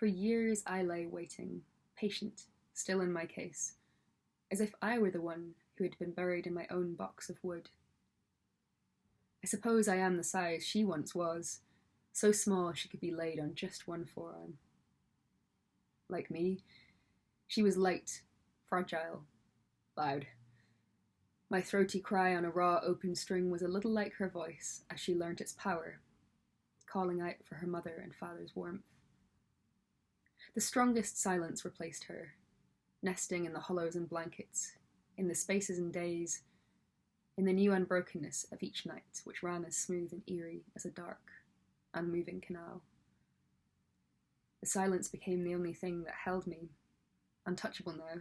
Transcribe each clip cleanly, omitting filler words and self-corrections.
For years I lay waiting, patient, still in my case, as if I were the one who had been buried in my own box of wood. I suppose I am the size she once was, so small she could be laid on just one forearm. Like me, she was light, fragile, loud. My throaty cry on a raw open string was a little like her voice as she learnt its power, calling out for her mother and father's warmth. The strongest silence replaced her, nesting in the hollows and blankets, in the spaces and days, in the new unbrokenness of each night, which ran as smooth and eerie as a dark, unmoving canal. The silence became the only thing that held me, untouchable now,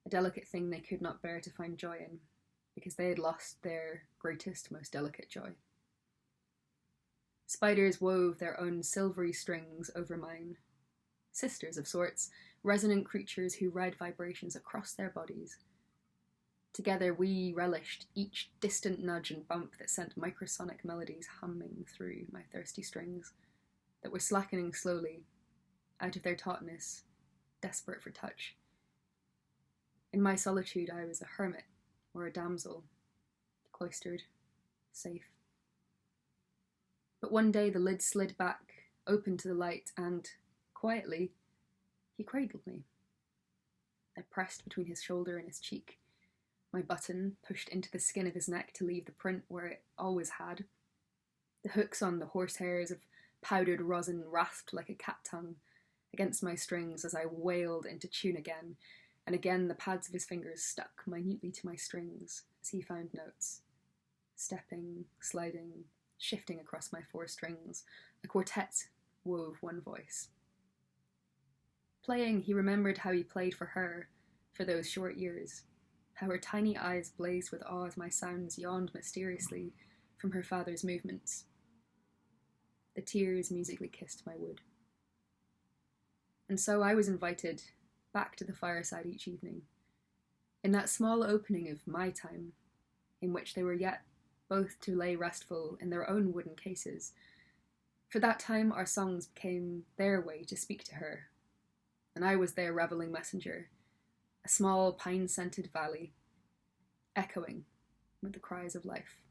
a delicate thing they could not bear to find joy in, because they had lost their greatest, most delicate joy. Spiders wove their own silvery strings over mine, sisters of sorts, resonant creatures who read vibrations across their bodies. Together we relished each distant nudge and bump that sent microsonic melodies humming through my thirsty strings, that were slackening slowly, out of their tautness, desperate for touch. In my solitude I was a hermit, or a damsel, cloistered, safe. But one day the lid slid back, open to the light, and, quietly, he cradled me. I pressed between his shoulder and his cheek, my button pushed into the skin of his neck to leave the print where it always had. The hooks on the horsehairs of powdered rosin rasped like a cat tongue against my strings as I wailed into tune again, and again the pads of his fingers stuck minutely to my strings as he found notes, stepping, sliding, shifting across my four strings. A quartet wove one voice. Playing, he remembered how he played for her for those short years, how her tiny eyes blazed with awe as my sounds yawned mysteriously from her father's movements. The tears musically kissed my wood. And so I was invited back to the fireside each evening, in that small opening of my time, in which they were yet both to lay restful in their own wooden cases. For that time our songs became their way to speak to her, and I was their revelling messenger, a small pine-scented valley, echoing with the cries of life.